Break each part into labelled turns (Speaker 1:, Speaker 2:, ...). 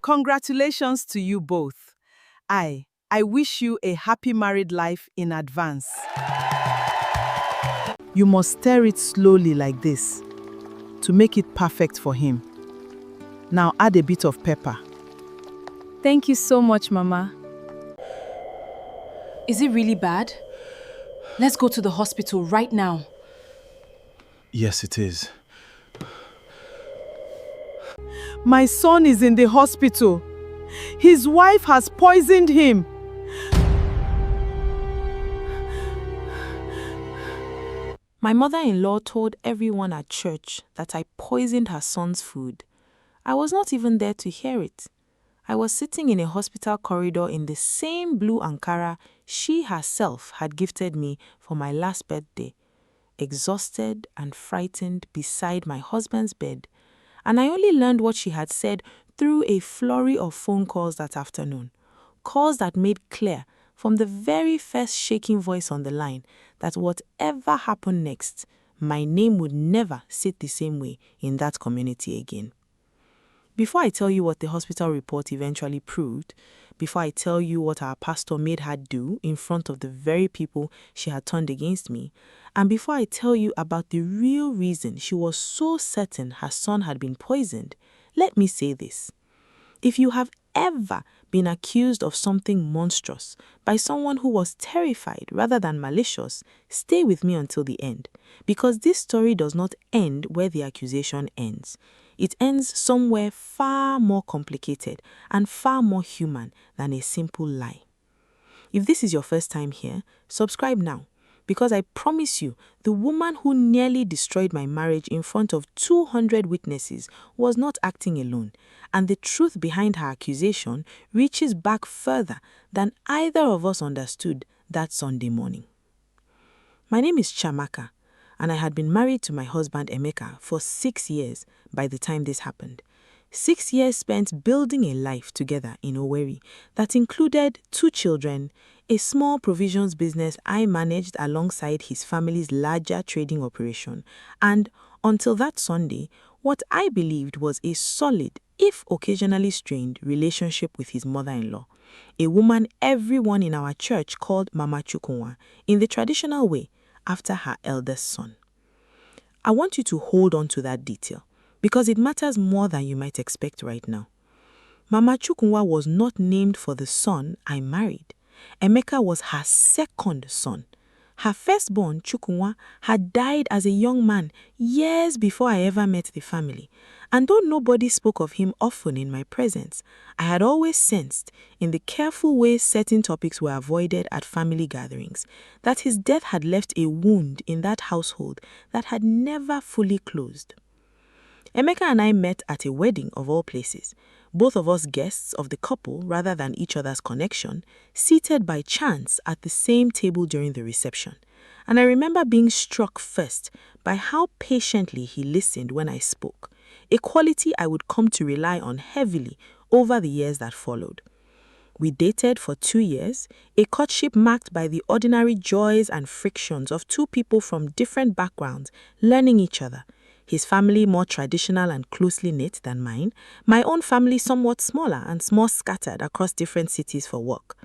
Speaker 1: Congratulations to you both. I wish you a happy married life in advance. You must stir it slowly like this to make it perfect for him. Now add a bit of pepper.
Speaker 2: Thank you so much, Mama. Is it really bad? Let's go to the hospital right now.
Speaker 3: Yes, it is.
Speaker 1: My son is in the hospital. His wife has poisoned him.
Speaker 4: My mother-in-law told everyone at church that I poisoned her son's food. I was not even there to hear it. I was sitting in a hospital corridor in the same blue Ankara she herself had gifted me for my last birthday, exhausted and frightened beside my husband's bed, and I only learned what she had said through a flurry of phone calls that afternoon, calls that made clear from the very first shaking voice on the line that whatever happened next, my name would never sit the same way in that community again. Before I tell you what the hospital report eventually proved, before I tell you what our pastor made her do in front of the very people she had turned against me, and before I tell you about the real reason she was so certain her son had been poisoned, let me say this. If you have ever been accused of something monstrous by someone who was terrified rather than malicious, stay with me until the end, because this story does not end where the accusation ends. It ends somewhere far more complicated and far more human than a simple lie. If this is your first time here, subscribe now, because I promise you, the woman who nearly destroyed my marriage in front of 200 witnesses was not acting alone, and the truth behind her accusation reaches back further than either of us understood that Sunday morning. My name is Chiamaka, and I had been married to my husband Emeka for 6 years by the time this happened. 6 years spent building a life together in Owerri that included 2 children, a small provisions business I managed alongside his family's larger trading operation, and, until that Sunday, what I believed was a solid, if occasionally strained, relationship with his mother-in-law, a woman everyone in our church called Mama Chukwuma, in the traditional way, after her eldest son. I want you to hold on to that detail, because it matters more than you might expect right now. Mama Chukwuma was not named for the son I married. Emeka was her second son. Her firstborn, Chukwuma, had died as a young man years before I ever met the family. And though nobody spoke of him often in my presence, I had always sensed, in the careful way certain topics were avoided at family gatherings, that his death had left a wound in that household that had never fully closed. Emeka and I met at a wedding of all places, both of us guests of the couple rather than each other's connection, seated by chance at the same table during the reception. And I remember being struck first by how patiently he listened when I spoke, a quality I would come to rely on heavily over the years that followed. We dated for 2 years, a courtship marked by the ordinary joys and frictions of 2 people from different backgrounds learning each other. His family more traditional and closely knit than mine, my own family somewhat smaller and more scattered across different cities for work.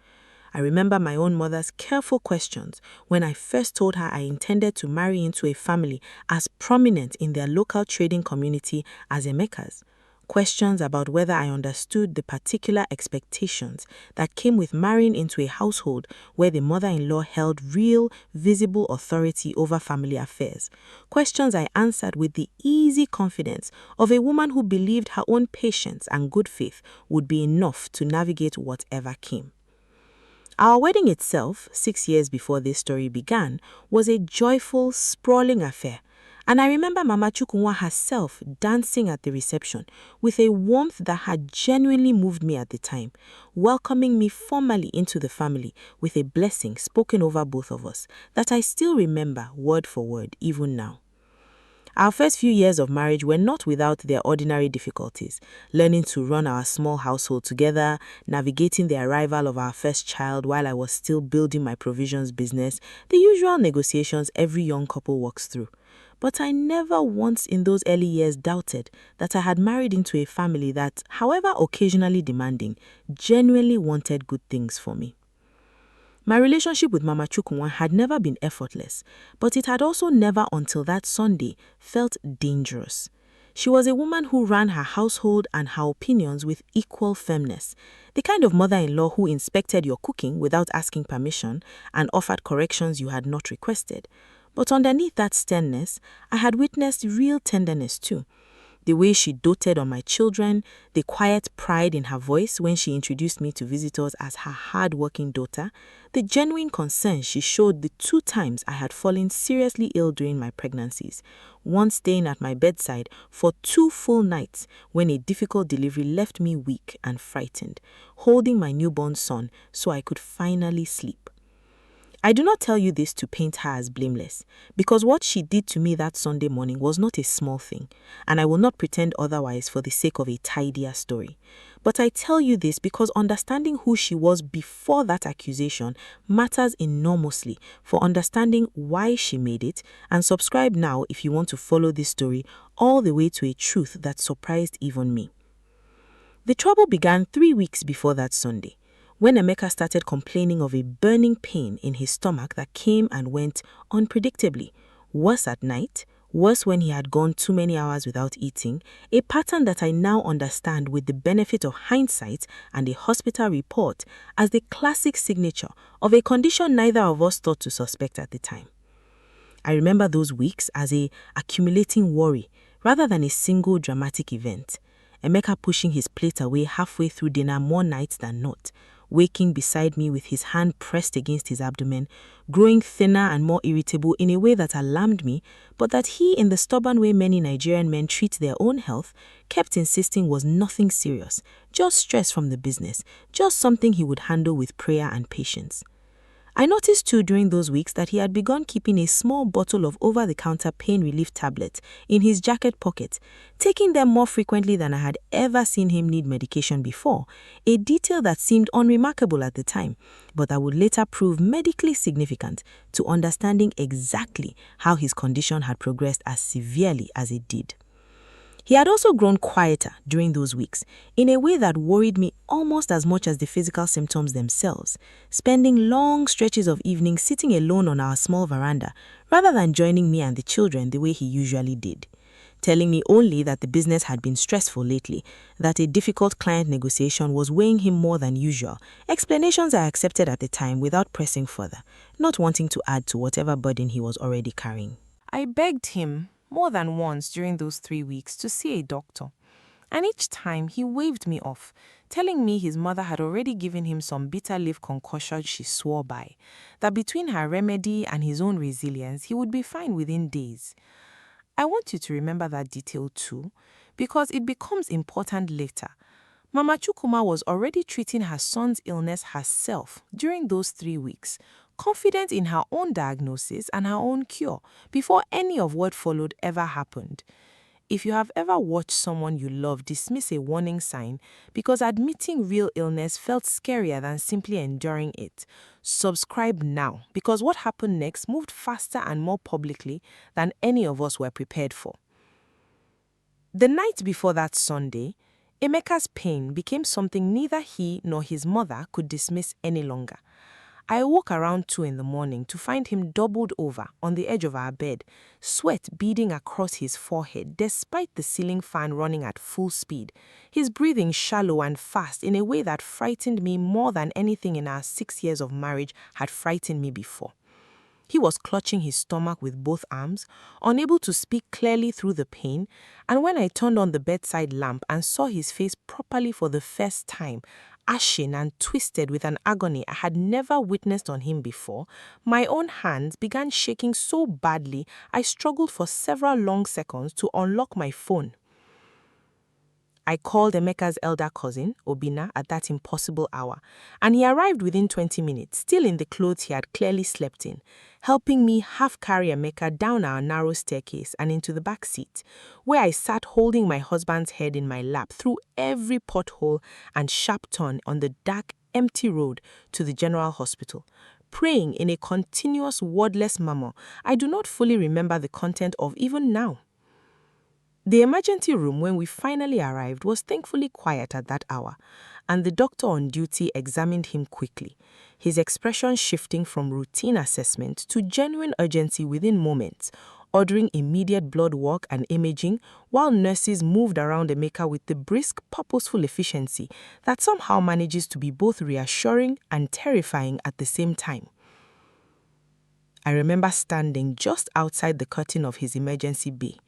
Speaker 4: I remember my own mother's careful questions when I first told her I intended to marry into a family as prominent in their local trading community as Emeka's. Questions about whether I understood the particular expectations that came with marrying into a household where the mother-in-law held real, visible authority over family affairs. Questions I answered with the easy confidence of a woman who believed her own patience and good faith would be enough to navigate whatever came. Our wedding itself, 6 years before this story began, was a joyful, sprawling affair. And I remember Mama Chukwuma herself dancing at the reception with a warmth that had genuinely moved me at the time, welcoming me formally into the family with a blessing spoken over both of us that I still remember word for word even now. Our first few years of marriage were not without their ordinary difficulties, learning to run our small household together, navigating the arrival of our first child while I was still building my provisions business, the usual negotiations every young couple walks through. But I never once in those early years doubted that I had married into a family that, however occasionally demanding, genuinely wanted good things for me. My relationship with Mama Chukwuma had never been effortless, but it had also never until that Sunday felt dangerous. She was a woman who ran her household and her opinions with equal firmness, the kind of mother-in-law who inspected your cooking without asking permission and offered corrections you had not requested. But underneath that sternness, I had witnessed real tenderness too. The way she doted on my children, the quiet pride in her voice when she introduced me to visitors as her hard-working daughter, the genuine concern she showed the 2 times I had fallen seriously ill during my pregnancies, once staying at my bedside for 2 full nights when a difficult delivery left me weak and frightened, holding my newborn son so I could finally sleep. I do not tell you this to paint her as blameless, because what she did to me that Sunday morning was not a small thing, and I will not pretend otherwise for the sake of a tidier story. But I tell you this because understanding who she was before that accusation matters enormously for understanding why she made it, and subscribe now if you want to follow this story all the way to a truth that surprised even me. The trouble began 3 weeks before that Sunday, when Emeka started complaining of a burning pain in his stomach that came and went unpredictably, worse at night, worse when he had gone too many hours without eating, a pattern that I now understand with the benefit of hindsight and a hospital report as the classic signature of a condition neither of us thought to suspect at the time. I remember those weeks as a accumulating worry rather than a single dramatic event. Emeka pushing his plate away halfway through dinner more nights than not, waking beside me with his hand pressed against his abdomen, growing thinner and more irritable in a way that alarmed me, but that he, in the stubborn way many Nigerian men treat their own health, kept insisting was nothing serious, just stress from the business, just something he would handle with prayer and patience. I noticed too during those weeks that he had begun keeping a small bottle of over-the-counter pain relief tablets in his jacket pocket, taking them more frequently than I had ever seen him need medication before, a detail that seemed unremarkable at the time, but that would later prove medically significant to understanding exactly how his condition had progressed as severely as it did. He had also grown quieter during those weeks, in a way that worried me almost as much as the physical symptoms themselves, spending long stretches of evenings sitting alone on our small veranda, rather than joining me and the children the way he usually did, telling me only that the business had been stressful lately, that a difficult client negotiation was weighing him more than usual, explanations I accepted at the time without pressing further, not wanting to add to whatever burden he was already carrying. I begged him more than once during those 3 weeks to see a doctor, and each time he waved me off, telling me his mother had already given him some bitter leaf concoction she swore by, that between her remedy and his own resilience he would be fine within days. I want you to remember that detail too, because it becomes important later. Mama Chukwuma was already treating her son's illness herself during those 3 weeks, confident in her own diagnosis and her own cure, before any of what followed ever happened. If you have ever watched someone you love dismiss a warning sign because admitting real illness felt scarier than simply enduring it, subscribe now, because what happened next moved faster and more publicly than any of us were prepared for. The night before that Sunday, Emeka's pain became something neither he nor his mother could dismiss any longer. I awoke around 2 a.m. to find him doubled over on the edge of our bed, sweat beading across his forehead despite the ceiling fan running at full speed, his breathing shallow and fast in a way that frightened me more than anything in our 6 years of marriage had frightened me before. He was clutching his stomach with both arms, unable to speak clearly through the pain, and when I turned on the bedside lamp and saw his face properly for the first time, ashen and twisted with an agony I had never witnessed on him before, my own hands began shaking so badly I struggled for several long seconds to unlock my phone. I called Emeka's elder cousin, Obina, at that impossible hour, and he arrived within 20 minutes, still in the clothes he had clearly slept in, helping me half carry Emeka down our narrow staircase and into the back seat, where I sat holding my husband's head in my lap through every pothole and sharp turn on the dark, empty road to the general hospital, praying in a continuous wordless murmur I do not fully remember the content of even now. The emergency room when we finally arrived was thankfully quiet at that hour, and the doctor on duty examined him quickly, his expression shifting from routine assessment to genuine urgency within moments, ordering immediate blood work and imaging while nurses moved around Emeka with the brisk, purposeful efficiency that somehow manages to be both reassuring and terrifying at the same time. I remember standing just outside the curtain of his emergency bay,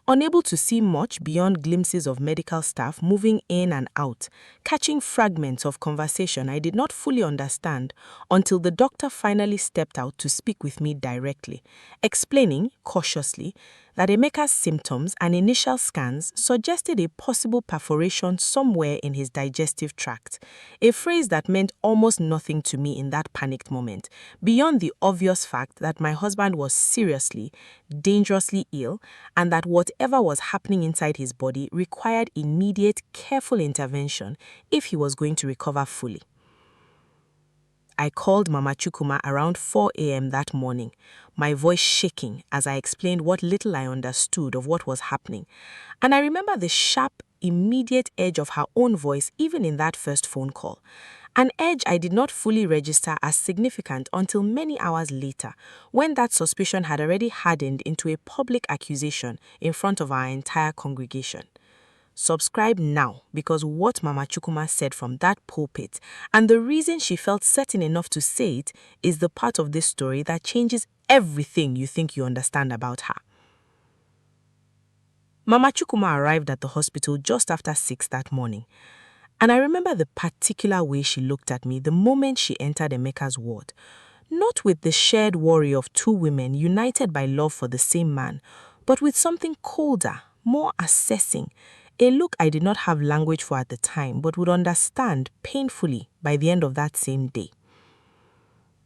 Speaker 4: unable to see much beyond glimpses of medical staff moving in and out, catching fragments of conversation I did not fully understand until the doctor finally stepped out to speak with me directly, explaining, cautiously, that Emeka's symptoms and initial scans suggested a possible perforation somewhere in his digestive tract, a phrase that meant almost nothing to me in that panicked moment, beyond the obvious fact that my husband was seriously, dangerously ill, and that whatever was happening inside his body required immediate, careful intervention if he was going to recover fully. I called Mama Chukwuma around 4 a.m. that morning, my voice shaking as I explained what little I understood of what was happening. And I remember the sharp, immediate edge of her own voice even in that first phone call, an edge I did not fully register as significant until many hours later, when that suspicion had already hardened into a public accusation in front of our entire congregation. Subscribe now, because what Mama Chukwuma said from that pulpit and the reason she felt certain enough to say it is the part of this story that changes everything you think you understand about her. Mama Chukwuma arrived at the hospital just after 6 that morning, and I remember the particular way she looked at me the moment she entered Emeka's ward, not with the shared worry of two women united by love for the same man, but with something colder, more assessing, a look I did not have language for at the time but would understand painfully by the end of that same day.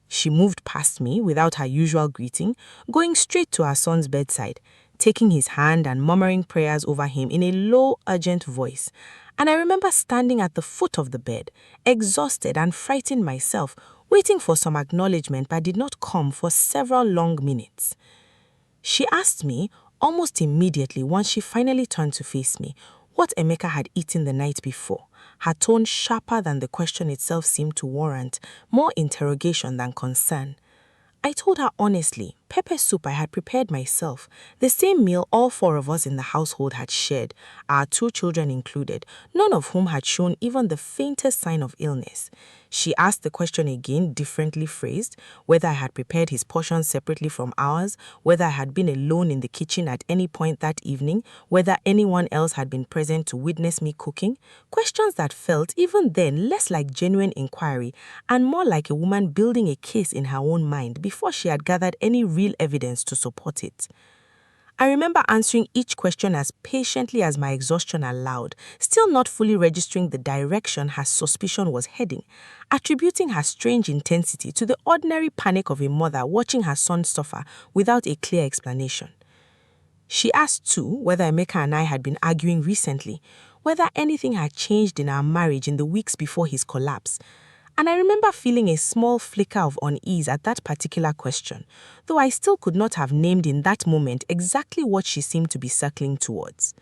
Speaker 4: She moved past me without her usual greeting, going straight to her son's bedside, taking his hand and murmuring prayers over him in a low, urgent voice. And I remember standing at the foot of the bed, exhausted and frightened myself, waiting for some acknowledgement that did not come for several long minutes. She asked me, almost immediately once she finally turned to face me, what Emeka had eaten the night before, her tone sharper than the question itself seemed to warrant, more interrogation than concern. I told her honestly, pepper soup I had prepared myself, the same meal all 4 of us in the household had shared, our 2 children included, none of whom had shown even the faintest sign of illness. She asked the question again, differently phrased, whether I had prepared his portions separately from ours, whether I had been alone in the kitchen at any point that evening, whether anyone else had been present to witness me cooking. Questions that felt, even then, less like genuine inquiry and more like a woman building a case in her own mind before she had gathered any real evidence to support it. I remember answering each question as patiently as my exhaustion allowed, still not fully registering the direction her suspicion was heading, attributing her strange intensity to the ordinary panic of a mother watching her son suffer without a clear explanation. She asked too whether Emeka and I had been arguing recently, whether anything had changed in our marriage in the weeks before his collapse. And I remember feeling a small flicker of unease at that particular question, though I still could not have named in that moment exactly what she seemed to be circling towards.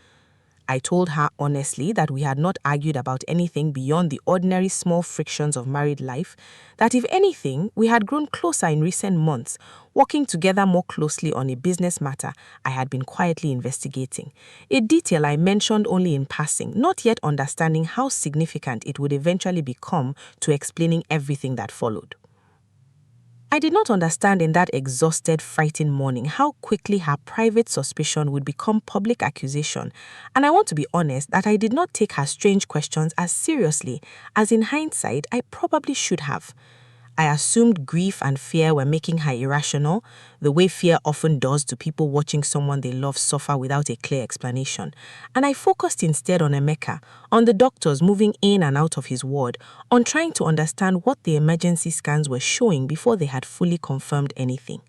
Speaker 4: I told her honestly that we had not argued about anything beyond the ordinary small frictions of married life, that if anything, we had grown closer in recent months, working together more closely on a business matter I had been quietly investigating, a detail I mentioned only in passing, not yet understanding how significant it would eventually become to explaining everything that followed. I did not understand in that exhausted, frightened morning how quickly her private suspicion would become public accusation, and I want to be honest that I did not take her strange questions as seriously as in hindsight I probably should have. I assumed grief and fear were making her irrational, the way fear often does to people watching someone they love suffer without a clear explanation, and I focused instead on Emeka, on the doctors moving in and out of his ward, on trying to understand what the emergency scans were showing before they had fully confirmed anything.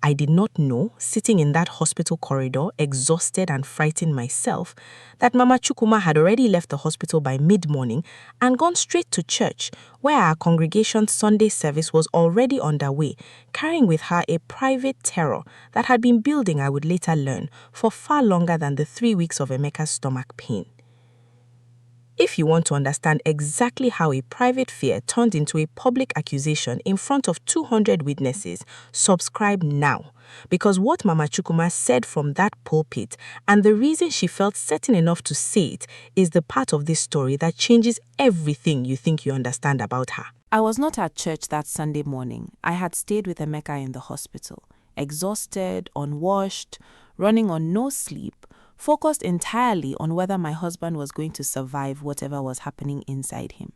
Speaker 5: I did not know, sitting in that hospital corridor, exhausted and frightened myself, that Mama Chukwuma had already left the hospital by mid-morning and gone straight to church, where our congregation's Sunday service was already underway, carrying with her a private terror that had been building, I would later learn, for far longer than the 3 weeks of Emeka's stomach pain. If you want to understand exactly how a private fear turned into a public accusation in front of 200 witnesses, subscribe now. Because what Mama Chukwuma said from that pulpit and the reason she felt certain enough to say it is the part of this story that changes everything you think you understand about her.
Speaker 4: I was not at church that Sunday morning. I had stayed with Emeka in the hospital, exhausted, unwashed, running on no sleep, focused entirely on whether my husband was going to survive whatever was happening inside him.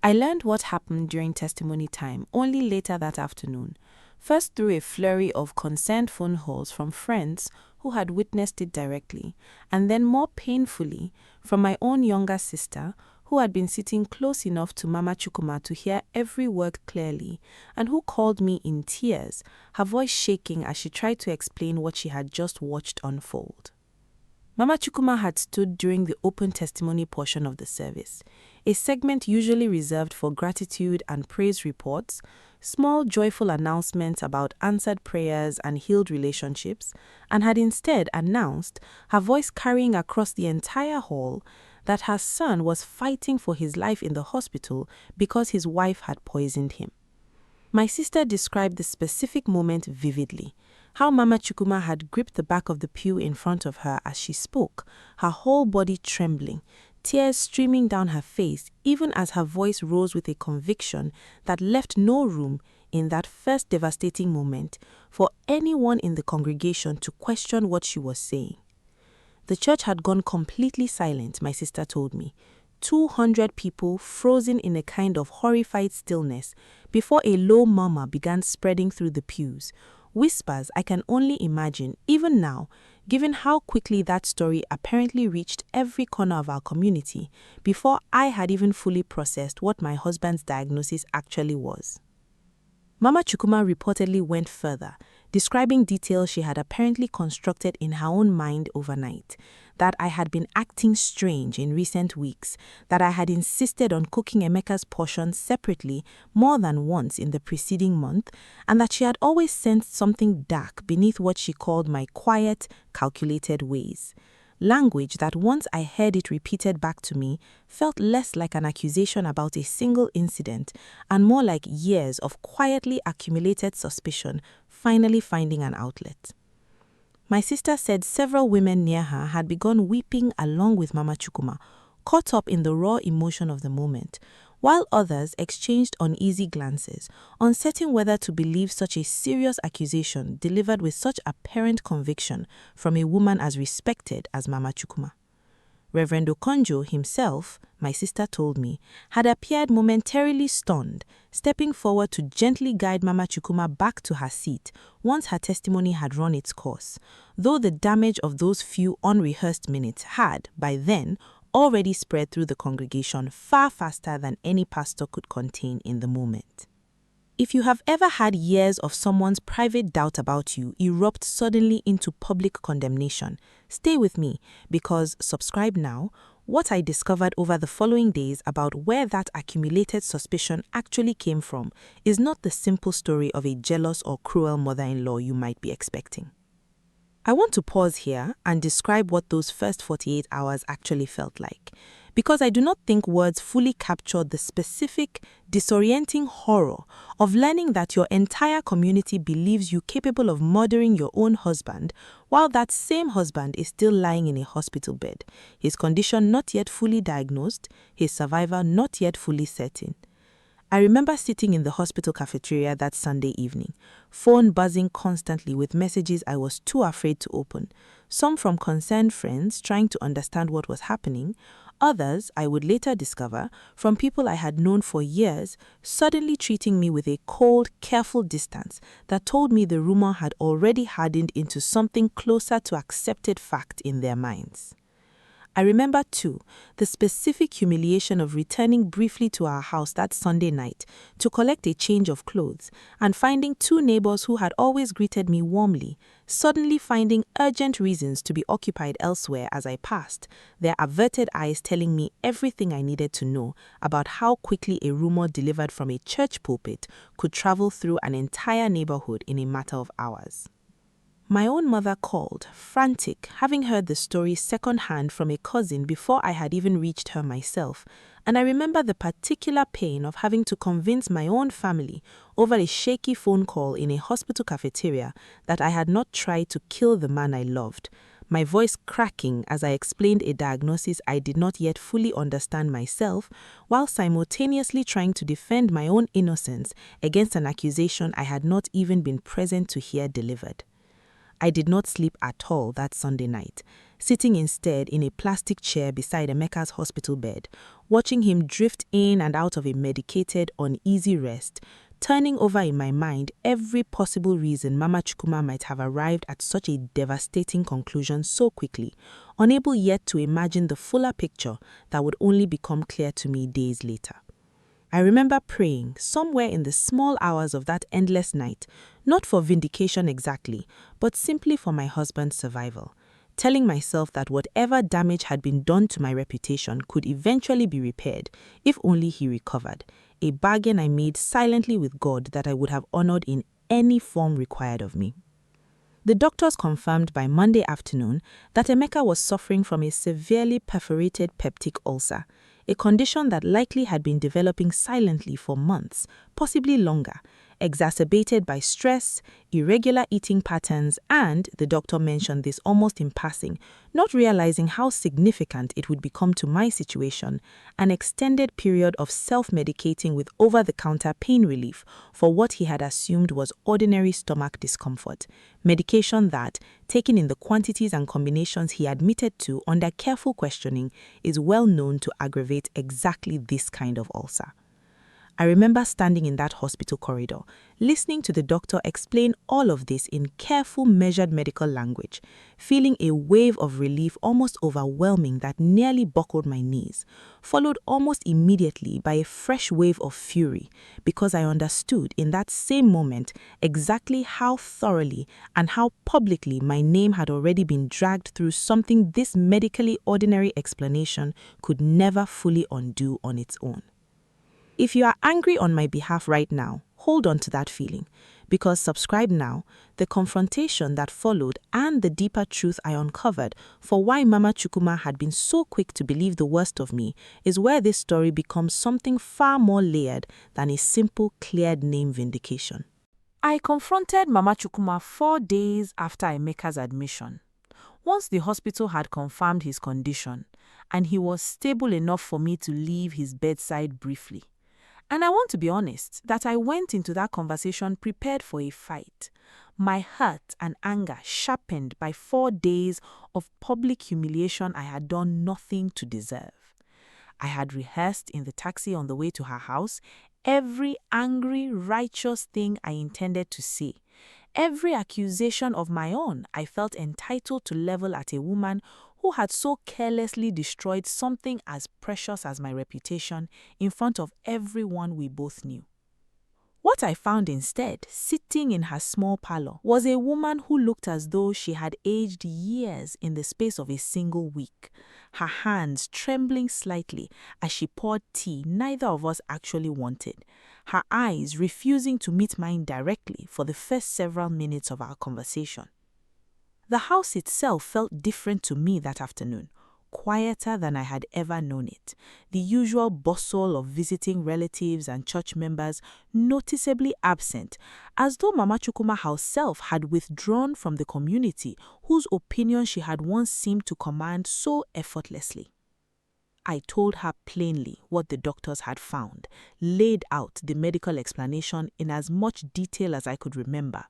Speaker 4: I learned what happened during testimony time only later that afternoon, first through a flurry of concerned phone calls from friends who had witnessed it directly, and then more painfully from my own younger sister, who had been sitting close enough to Mama Chukwuma to hear every word clearly, and who called me in tears, her voice shaking as she tried to explain what she had just watched unfold. Mama Chukwuma had stood during the open testimony portion of the service, a segment usually reserved for gratitude and praise reports, small joyful announcements about answered prayers and healed relationships, and had instead announced, her voice carrying across the entire hall, that her son was fighting for his life in the hospital because his wife had poisoned him. My sister described the specific moment vividly, how Mama Chukwuma had gripped the back of the pew in front of her as she spoke, her whole body trembling, tears streaming down her face, even as her voice rose with a conviction that left no room in that first devastating moment for anyone in the congregation to question what she was saying. The church had gone completely silent, my sister told me. 200 people frozen in a kind of horrified stillness before a low murmur began spreading through the pews. Whispers I can only imagine, even now, given how quickly that story apparently reached every corner of our community before I had even fully processed what my husband's diagnosis actually was. Mama Chukwuma reportedly went further, describing details she had apparently constructed in her own mind overnight, that I had been acting strange in recent weeks, that I had insisted on cooking Emeka's portion separately more than once in the preceding month, and that she had always sensed something dark beneath what she called my quiet, calculated ways. Language that once I heard it repeated back to me felt less like an accusation about a single incident and more like years of quietly accumulated suspicion finally finding an outlet. My sister said several women near her had begun weeping along with Mama Chukwuma, caught up in the raw emotion of the moment, while others exchanged uneasy glances, uncertain whether to believe such a serious accusation delivered with such apparent conviction from a woman as respected as Mama Chukwuma. Reverend Okonjo himself, my sister told me, had appeared momentarily stunned, stepping forward to gently guide Mama Chukwuma back to her seat once her testimony had run its course, though the damage of those few unrehearsed minutes had, by then, already spread through the congregation far faster than any pastor could contain in the moment. If you have ever had years of someone's private doubt about you erupt suddenly into public condemnation, stay with me because, subscribe now, what I discovered over the following days about where that accumulated suspicion actually came from is not the simple story of a jealous or cruel mother-in-law you might be expecting. I want to pause here and describe what those first 48 hours actually felt like, because I do not think words fully capture the specific, disorienting horror of learning that your entire community believes you capable of murdering your own husband, while that same husband is still lying in a hospital bed, his condition not yet fully diagnosed, his survival not yet fully certain. I remember sitting in the hospital cafeteria that Sunday evening, phone buzzing constantly with messages I was too afraid to open, some from concerned friends trying to understand what was happening, others, I would later discover, from people I had known for years, suddenly treating me with a cold, careful distance that told me the rumor had already hardened into something closer to accepted fact in their minds. I remember, too, the specific humiliation of returning briefly to our house that Sunday night to collect a change of clothes and finding two neighbors who had always greeted me warmly, suddenly finding urgent reasons to be occupied elsewhere as I passed, their averted eyes telling me everything I needed to know about how quickly a rumor delivered from a church pulpit could travel through an entire neighborhood in a matter of hours. My own mother called, frantic, having heard the story secondhand from a cousin before I had even reached her myself, and I remember the particular pain of having to convince my own family over a shaky phone call in a hospital cafeteria that I had not tried to kill the man I loved, my voice cracking as I explained a diagnosis I did not yet fully understand myself, while simultaneously trying to defend my own innocence against an accusation I had not even been present to hear delivered. I did not sleep at all that Sunday night, sitting instead in a plastic chair beside Emeka's hospital bed, watching him drift in and out of a medicated, uneasy rest, turning over in my mind every possible reason Mama Chukwuma might have arrived at such a devastating conclusion so quickly, unable yet to imagine the fuller picture that would only become clear to me days later. I remember praying somewhere in the small hours of that endless night, not for vindication exactly, but simply for my husband's survival, telling myself that whatever damage had been done to my reputation could eventually be repaired, if only he recovered, a bargain I made silently with God that I would have honored in any form required of me. The doctors confirmed by Monday afternoon that Emeka was suffering from a severely perforated peptic ulcer, a condition that likely had been developing silently for months, possibly longer, exacerbated by stress, irregular eating patterns, and, the doctor mentioned this almost in passing, not realizing how significant it would become to my situation, an extended period of self-medicating with over-the-counter pain relief for what he had assumed was ordinary stomach discomfort, medication that, taken in the quantities and combinations he admitted to under careful questioning, is well known to aggravate exactly this kind of ulcer. I remember standing in that hospital corridor, listening to the doctor explain all of this in careful, measured medical language, feeling a wave of relief almost overwhelming that nearly buckled my knees, followed almost immediately by a fresh wave of fury, because I understood in that same moment exactly how thoroughly and how publicly my name had already been dragged through something this medically ordinary explanation could never fully undo on its own. If you are angry on my behalf right now, hold on to that feeling, because subscribe now, the confrontation that followed and the deeper truth I uncovered for why Mama Chukwuma had been so quick to believe the worst of me is where this story becomes something far more layered than a simple cleared name vindication.
Speaker 2: I confronted Mama Chukwuma 4 days after Emeka's admission. Once the hospital had confirmed his condition, and he was stable enough for me to leave his bedside briefly. And I want to be honest that I went into that conversation prepared for a fight. My hurt and anger sharpened by 4 days of public humiliation I had done nothing to deserve. I had rehearsed in the taxi on the way to her house every angry, righteous thing I intended to say. Every accusation of my own I felt entitled to level at a woman who had so carelessly destroyed something as precious as my reputation in front of everyone we both knew. What I found instead, sitting in her small parlor, was a woman who looked as though she had aged years in the space of a single week, her hands trembling slightly as she poured tea neither of us actually wanted, her eyes refusing to meet mine directly for the first several minutes of our conversation. The house itself felt different to me that afternoon, quieter than I had ever known it, the usual bustle of visiting relatives and church members noticeably absent, as though Mama Chukwuma herself had withdrawn from the community whose opinion she had once seemed to command so effortlessly. I told her plainly what the doctors had found, laid out the medical explanation in as much detail as I could remember,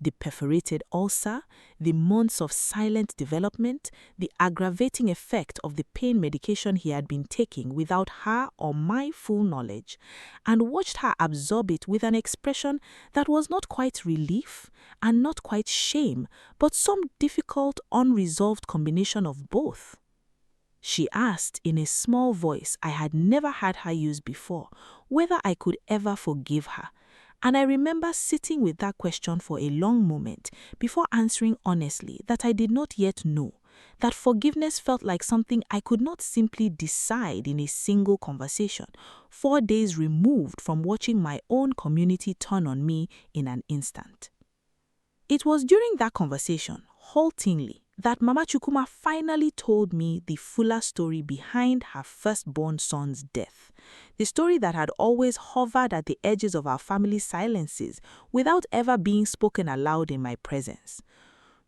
Speaker 2: the perforated ulcer, the months of silent development, the aggravating effect of the pain medication he had been taking without her or my full knowledge, and watched her absorb it with an expression that was not quite relief and not quite shame, but some difficult, unresolved combination of both. She asked in a small voice I had never had her use before whether I could ever forgive her. And I remember sitting with that question for a long moment before answering honestly that I did not yet know, that forgiveness felt like something I could not simply decide in a single conversation, 4 days removed from watching my own community turn on me in an instant. It was during that conversation, haltingly, that Mama Chukwuma finally told me the fuller story behind her firstborn son's death. The story that had always hovered at the edges of our family's silences without ever being spoken aloud in my presence.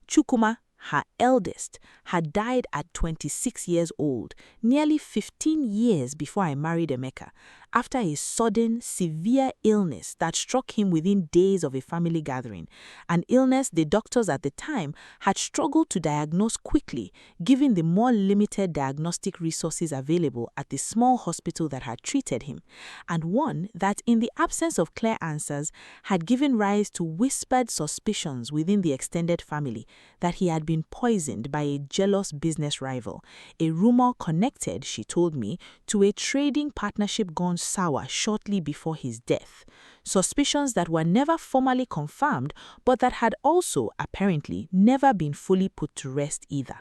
Speaker 2: Chukwuma, her eldest, had died at 26 years old, nearly 15 years before I married Emeka, after a sudden, severe illness that struck him within days of a family gathering, an illness the doctors at the time had struggled to diagnose quickly, given the more limited diagnostic resources available at the small hospital that had treated him, and one that, in the absence of clear answers, had given rise to whispered suspicions within the extended family that he had been poisoned by a jealous business rival, a rumor connected, she told me, to a trading partnership gone sour shortly before his death. Suspicions that were never formally confirmed, but that had also, apparently, never been fully put to rest either.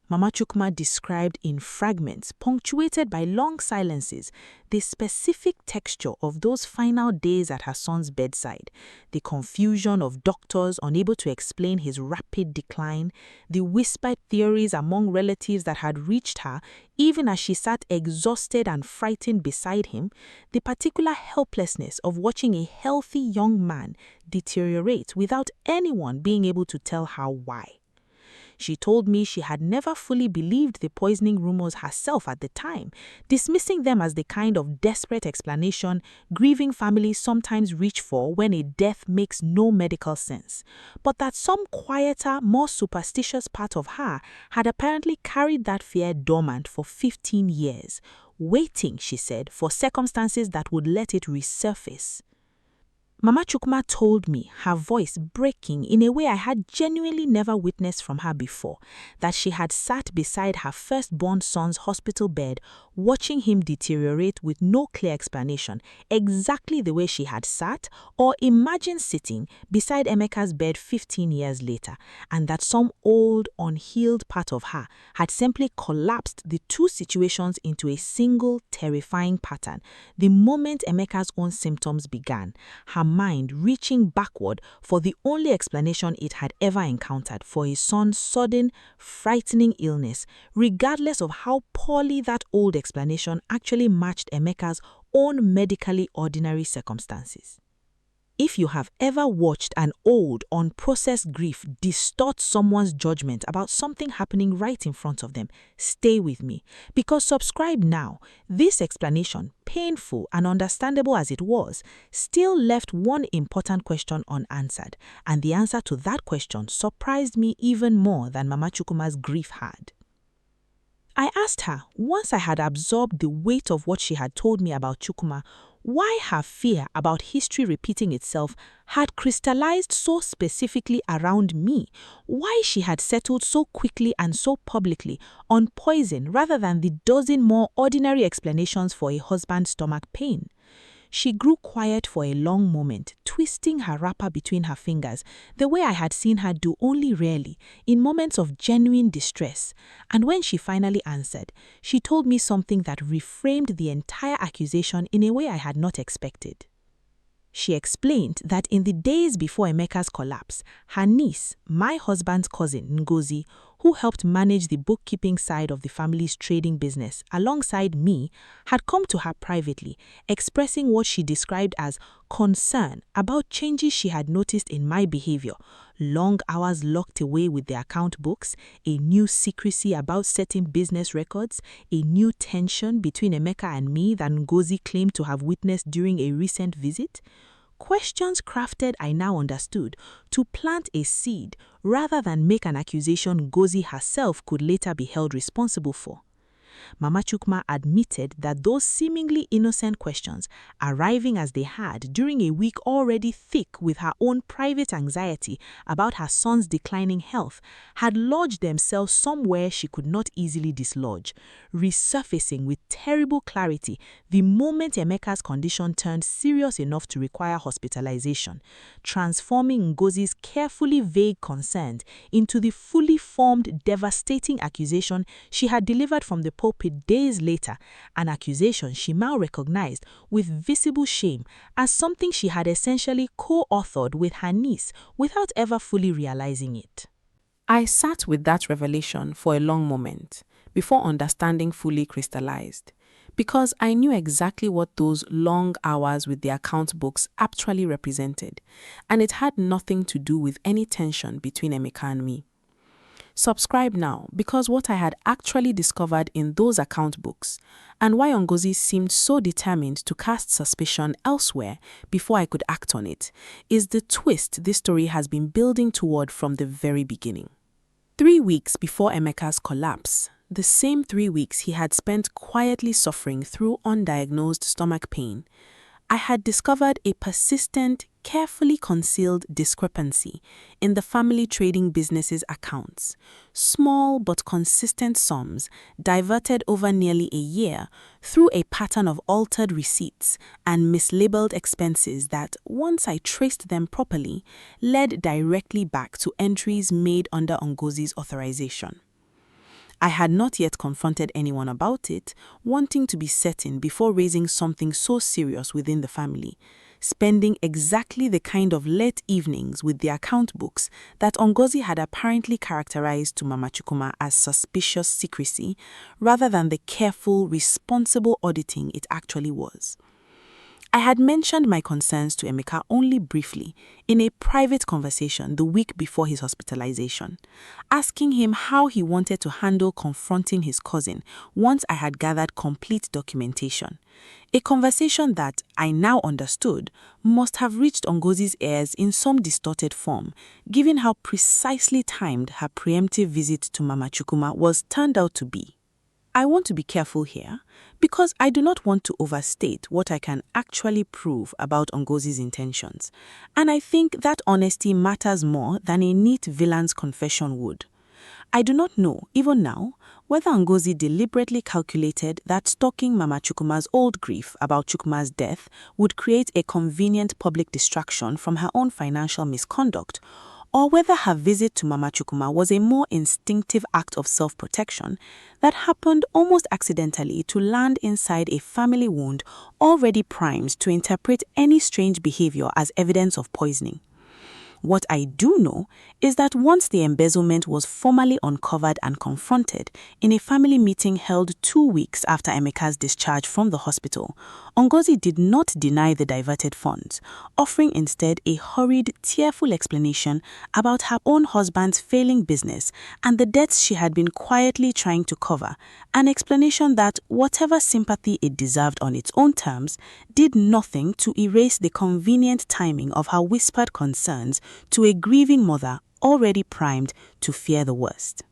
Speaker 2: Mama Chukwuma described in fragments, punctuated by long silences, the specific texture of those final days at her son's bedside, the confusion of doctors unable to explain his rapid decline, the whispered theories among relatives that had reached her even as she sat exhausted and frightened beside him, the particular helplessness of watching a healthy young man deteriorate without anyone being able to tell her why. She told me she had never fully believed the poisoning rumors herself at the time, dismissing them as the kind of desperate explanation grieving families sometimes reach for when a death makes no medical sense, but that some quieter, more superstitious part of her had apparently carried that fear dormant for 15 years, waiting, she said, for circumstances that would let it resurface. Mama Chukwuma told me, her voice breaking in a way I had genuinely never witnessed from her before, that she had sat beside her firstborn son's hospital bed, watching him deteriorate with no clear explanation, exactly the way she had sat or imagined sitting beside Emeka's bed 15 years later, and that some old, unhealed part of her had simply collapsed the two situations into a single, terrifying pattern the moment Emeka's own symptoms began, her mind reaching backward for the only explanation it had ever encountered for his son's sudden, frightening illness, regardless of how poorly that old explanation actually matched Emeka's own medically ordinary circumstances. If you have ever watched an old, unprocessed grief distort someone's judgment about something happening right in front of them, stay with me, because subscribe now. This explanation, painful and understandable as it was, still left one important question unanswered, and the answer to that question surprised me even more than Mama Chukwuma's grief had. I asked her, once I had absorbed the weight of what she had told me about Chukwuma, why her fear about history repeating itself had crystallized so specifically around me, why she had settled so quickly and so publicly on poison rather than the dozen more ordinary explanations for a husband's stomach pain. She grew quiet for a long moment, twisting her wrapper between her fingers, the way I had seen her do only rarely, in moments of genuine distress. And when she finally answered, she told me something that reframed the entire accusation in a way I had not expected. She explained that in the days before Emeka's collapse, her niece, my husband's cousin, Ngozi, who helped manage the bookkeeping side of the family's trading business alongside me, had come to her privately, expressing what she described as concern about changes she had noticed in my behavior, long hours locked away with the account books, a new secrecy about certain business records, a new tension between Emeka and me that Ngozi claimed to have witnessed during a recent visit. Questions crafted, I now understood, to plant a seed rather than make an accusation Ngozi herself could later be held responsible for.
Speaker 5: Mama Chukwuma admitted that those seemingly innocent questions, arriving as they had during a week already thick with her own private anxiety about her son's declining health, had lodged themselves somewhere she could not easily dislodge, resurfacing with terrible clarity the moment Emeka's condition turned serious enough to require hospitalization, transforming Ngozi's carefully vague concerns into the fully formed, devastating accusation she had delivered from the pulpit days later, an accusation she now recognized with visible shame as something she had essentially co-authored with her niece without ever fully realizing it.
Speaker 2: I sat with that revelation for a long moment before understanding fully crystallized, because I knew exactly what those long hours with the account books actually represented, and it had nothing to do with any tension between Emeka and me. Subscribe now, because what I had actually discovered in those account books, and why Ngozi seemed so determined to cast suspicion elsewhere before I could act on it, is the twist this story has been building toward from the very beginning. 3 weeks before Emeka's collapse, the same 3 weeks he had spent quietly suffering through undiagnosed stomach pain, I had discovered a persistent, carefully concealed discrepancy in the family trading business's accounts. Small but consistent sums diverted over nearly a year through a pattern of altered receipts and mislabeled expenses that, once I traced them properly, led directly back to entries made under Ngozi's authorization. I had not yet confronted anyone about it, wanting to be certain before raising something so serious within the family, spending exactly the kind of late evenings with the account books that Ngozi had apparently characterized to Mama Chukwuma as suspicious secrecy, rather than the careful, responsible auditing it actually was. I had mentioned my concerns to Emeka only briefly in a private conversation the week before his hospitalization, asking him how he wanted to handle confronting his cousin once I had gathered complete documentation. A conversation that, I now understood, must have reached Ngozi's ears in some distorted form, given how precisely timed her preemptive visit to Mama Chukwuma was turned out to be. I want to be careful here, because I do not want to overstate what I can actually prove about Ngozi's intentions, and I think that honesty matters more than a neat villain's confession would. I do not know, even now, whether Ngozi deliberately calculated that stalking Mama Chukwuma's old grief about Chukwuma's death would create a convenient public distraction from her own financial misconduct, or whether her visit to Mama Chukwuma was a more instinctive act of self-protection that happened almost accidentally to land inside a family wound already primed to interpret any strange behavior as evidence of poisoning. What I do know is that once the embezzlement was formally uncovered and confronted in a family meeting held 2 weeks after Emeka's discharge from the hospital, Ngozi did not deny the diverted funds, offering instead a hurried, tearful explanation about her own husband's failing business and the debts she had been quietly trying to cover, an explanation that, whatever sympathy it deserved on its own terms, did nothing to erase the convenient timing of her whispered concerns to a grieving mother already primed to fear the worst.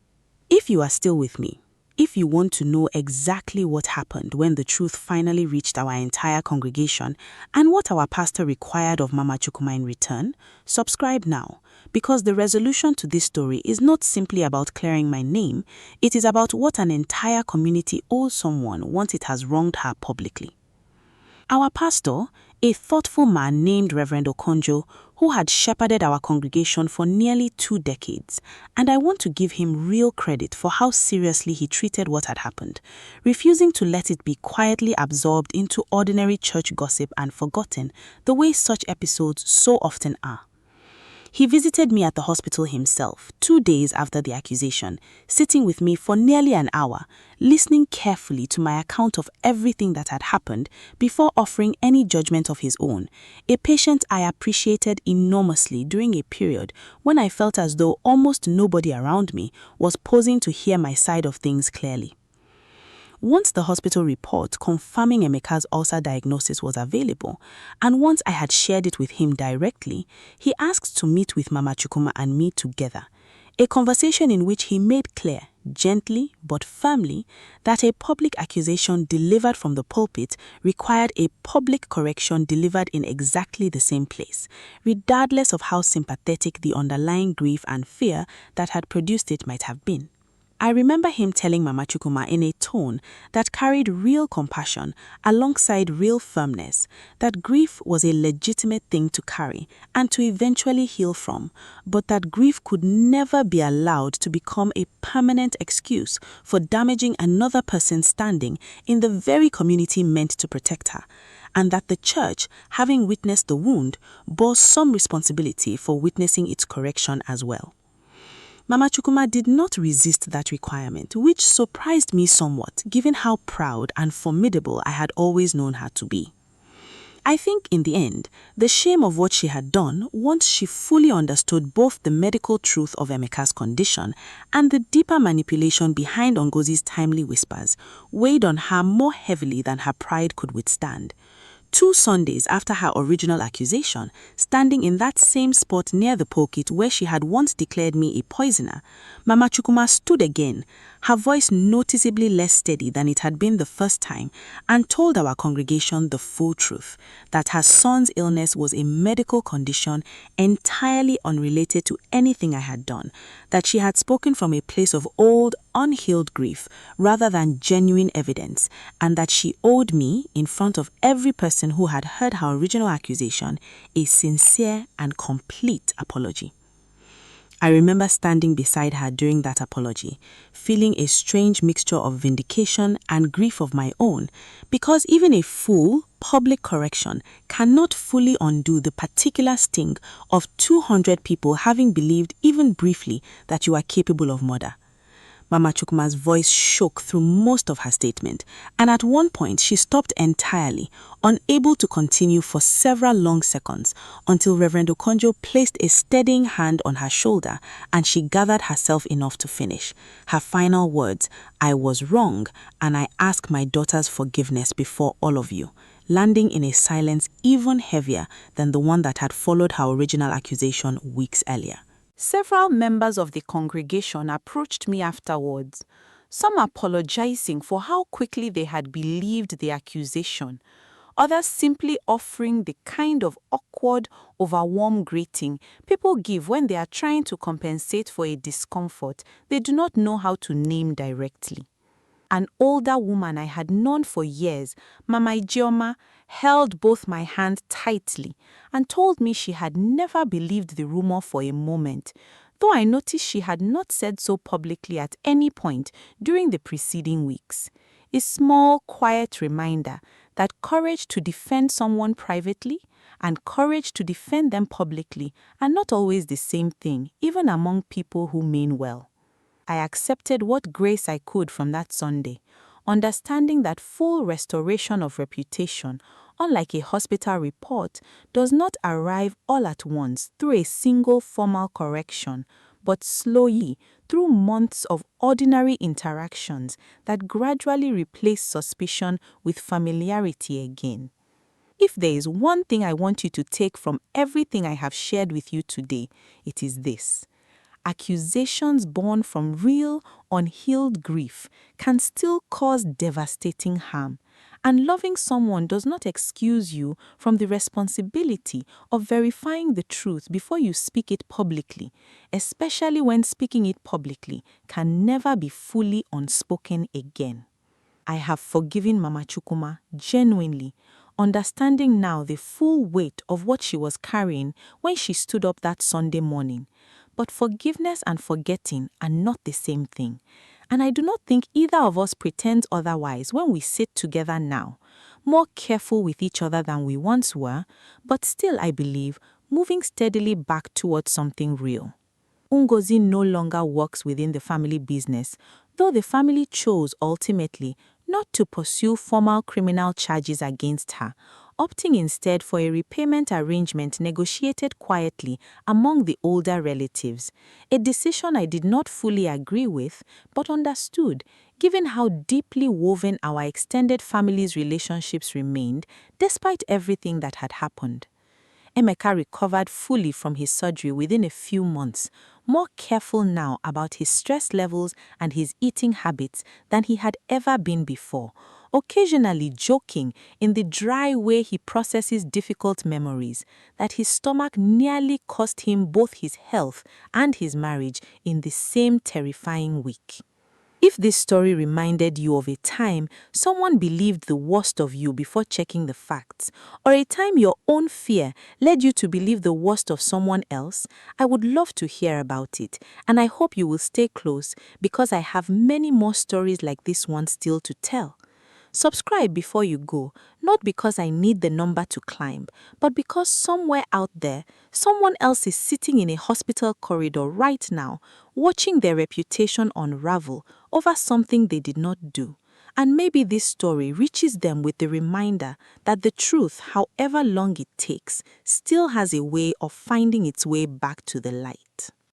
Speaker 2: If you are still with me, if you want to know exactly what happened when the truth finally reached our entire congregation and what our pastor required of Mama Chukwuma in return, subscribe now, because the resolution to this story is not simply about clearing my name, it is about what an entire community owes someone once it has wronged her publicly. Our pastor, a thoughtful man named Reverend Okonjo, who had shepherded our congregation for nearly 2 decades, and I want to give him real credit for how seriously he treated what had happened, refusing to let it be quietly absorbed into ordinary church gossip and forgotten the way such episodes so often are. He visited me at the hospital himself 2 days after the accusation, sitting with me for nearly an hour, listening carefully to my account of everything that had happened before offering any judgment of his own, a patient I appreciated enormously during a period when I felt as though almost nobody around me was pausing to hear my side of things clearly. Once the hospital report confirming Emeka's ulcer diagnosis was available, and once I had shared it with him directly, he asked to meet with Mama Chukwuma and me together, a conversation in which he made clear,
Speaker 5: gently but firmly, that a public accusation delivered from the pulpit required a public correction delivered in exactly the same place, regardless of how sympathetic the underlying grief and fear that had produced it might have been. I remember him telling Mama Chukwuma in a tone that carried real compassion alongside real firmness that grief was a legitimate thing to carry and to eventually heal from, but that grief could never be allowed to become a permanent excuse for damaging another person's standing in the very community meant to protect her, and that the church, having witnessed the wound, bore some responsibility for witnessing its correction as well. Mama Chukwuma did not resist that requirement, which surprised me somewhat, given how proud and formidable I had always known her to be. I think in the end, the shame of what she had done, once she fully understood both the medical truth of Emeka's condition and the deeper manipulation behind Ngozi's timely whispers, weighed on her more heavily than her pride could withstand. 2 Sundays after her original accusation, standing in that same spot near the pulpit where she had once declared me a poisoner, Mama Chukwuma stood again, her voice noticeably less steady than it had been the first time, and told our congregation the full truth, that her son's illness was a medical condition entirely unrelated to anything I had done, that she had spoken from a place of old, unhealed grief rather than genuine evidence, and that she owed me, in front of every person who had heard her original accusation, a sincere and complete apology. I remember standing beside her during that apology, feeling a strange mixture of vindication and grief of my own, because even a full, public correction cannot fully undo the particular sting of 200 people having believed even briefly that you are capable of murder. Mama Chukwuma's voice shook through most of her statement, and at one point she stopped entirely, unable to continue for several long seconds, until Reverend Okonjo placed a steadying hand on her shoulder and she gathered herself enough to finish. Her final words, "I was wrong, and I ask my daughter's forgiveness before all of you," landing in a silence even heavier than the one that had followed her original accusation weeks earlier.
Speaker 2: Several members of the congregation approached me afterwards, some apologizing for how quickly they had believed the accusation, others simply offering the kind of awkward, overwarm greeting people give when they are trying to compensate for a discomfort they do not know how to name directly. An older woman I had known for years, Mama Ijeoma, held both my hands tightly and told me she had never believed the rumor for a moment, though I noticed she had not said so publicly at any point during the preceding weeks. A small, quiet reminder that courage to defend someone privately and courage to defend them publicly are not always the same thing, even among people who mean well. I accepted what grace I could from that Sunday, understanding that full restoration of reputation, unlike a hospital report, does not arrive all at once through a single formal correction, but slowly through months of ordinary interactions that gradually replace suspicion with familiarity again. If there is one thing I want you to take from everything I have shared with you today, it is this. Accusations born from real, unhealed grief can still cause devastating harm, and loving someone does not excuse you from the responsibility of verifying the truth before you speak it publicly, especially when speaking it publicly can never be fully unspoken again. I have forgiven Mama Chukwuma genuinely, understanding now the full weight of what she was carrying when she stood up that Sunday morning. But forgiveness and forgetting are not the same thing, and I do not think either of us pretends otherwise when we sit together now, more careful with each other than we once were, but still, I believe, moving steadily back towards something real. Ngozi no longer works within the family business, though the family chose ultimately not to pursue formal criminal charges against her, opting instead for a repayment arrangement negotiated quietly among the older relatives, a decision I did not fully agree with but understood, given how deeply woven our extended family's relationships remained despite everything that had happened. Emeka recovered fully from his surgery within a few months, more careful now about his stress levels and his eating habits than he had ever been before, occasionally joking in the dry way he processes difficult memories that his stomach nearly cost him both his health and his marriage in the same terrifying week. If this story reminded you of a time someone believed the worst of you before checking the facts, or a time your own fear led you to believe the worst of someone else, I would love to hear about it, and I hope you will stay close because I have many more stories like this one still to tell. Subscribe before you go, not because I need the number to climb, but because somewhere out there, someone else is sitting in a hospital corridor right now, watching their reputation unravel over something they did not do. And maybe this story reaches them with the reminder that the truth, however long it takes, still has a way of finding its way back to the light.